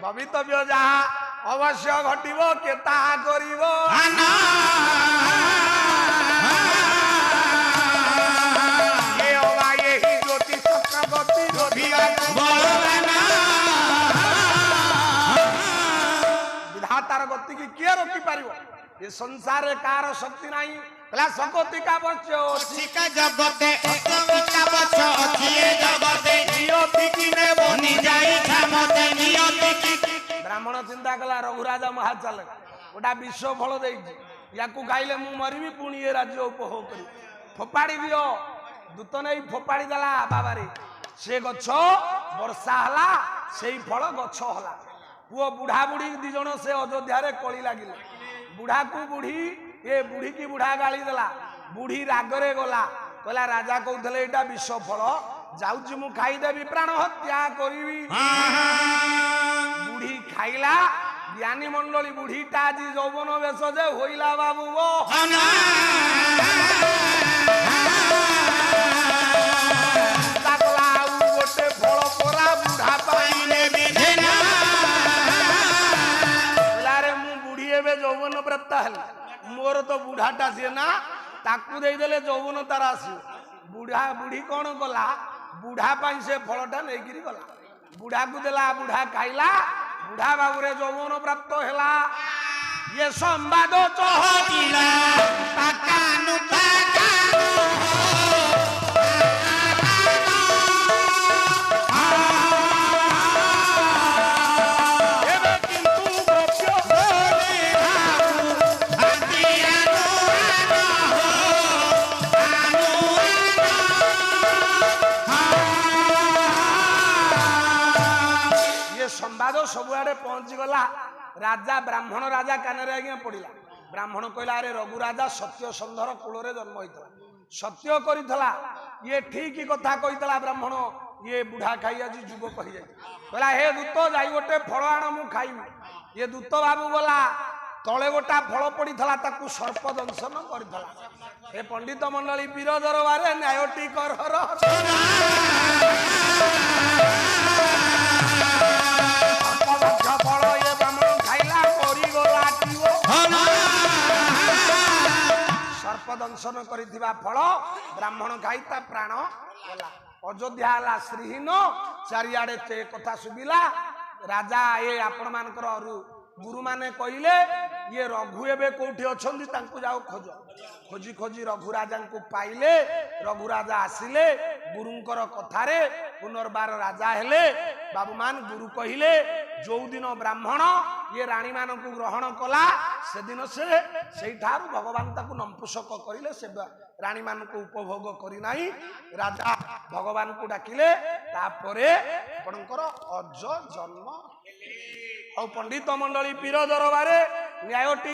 भवितव्य जहा अवश्य घटिबो के ताहा करिबो ये होगा यही ज्योतिष चक्रवर्ती विधातार गति की किए रोकी पारिबो ये संसार कार शक्ति नहीं पहला सकति का बच्चो शिका जगते एका बच्चो अछि ए जगते नियति किने बनी जाई छमते नियति की ब्राह्मण चिंता कला रघुराजा महाचाल गोटा विश्व फल देइछि याकू खाइले मु मरिबी पुणी ये राज्य उपभोग करी फोपाड़ी दियो दूत नहीं फोपाड़ी देला बाबारे से गछ वर्षा हला सेई फल गछ हला पुओ बुढ़ा बुढ़ी दी जण से अयोध्या रे कली लागिले बुढ़ा को बुढ़ी ये बुढ़ी की बुढ़ा गाली देला बुढ़ी रागरे गला कहला राजा कहउथले एटा विश्व फल जाउची मु खाई देबी प्राण हत्या करिवी बुढ़ी खाइला ज्ञानी मंडली बुढ़ीटा आज यौवन वेश जे होइला बाबू वो गोटे फल परा बुढ़ा पाइले बिधेना मु बुढ़ी एबे यौवन प्राप्त हेली मोर तो बुढ़ाटा सी ना ताकू देदेले यौवन तार आसो बुढ़ा बुढ़ी कौन कला बुढ़ा से फलटा नहीं गला बुढ़ा को देला बुढ़ा खाइला बुढ़ा बाबू रे यौवन प्राप्त हैला ये संवाद चहटिला पाकानु पाकानु एबे किंतु गप्य संवाद सबुआड़े पहुंची गला राजा ब्राह्मण राजा कान आज्ञा पड़ा ब्राह्मण कहला अरे रघु राजा सत्य संधर कूल जन्म होता सत्य करता ये ठीक कथा कहीला ब्राह्मण ये बुढ़ा खाई आज जुग कही कहला हे दूत जाई गोटे फल आण मु खाइबी ये दूत बाबू गला तले गोटा फल पड़ा ताकू सर्प दंशन करता हे पंडित मंडली पीर दरबार न्यायटी कर फल ये ब्राह्मण खाइला सर्प दंशन करिथिबा फल ब्राह्मण खाई ता प्राण गला अयोध्या हला श्रीहीन चारिआडे ते कथा सुबिला राजा ये आपण मानकर गुरु माने कहले ये रघु एबे कोठी अछंदी तांकु जाओ खोज खोजी खोजी रघु राजा को पाइले रघु राजा आसिले गुरुंकर कथारे पुनर्बार राजा हेले बाबूमान गुरु कहले जो दिन ब्राह्मण ये रानी मान को ग्रहण कला से दिन से भगवान ताकू नंपुसक करिले से रानी मान को उपभोग करी नाही राजा भगवान को डाकिले तापरे आपनकर अज जन्म और पंडित मंडली पीर दरबारे न्यायटी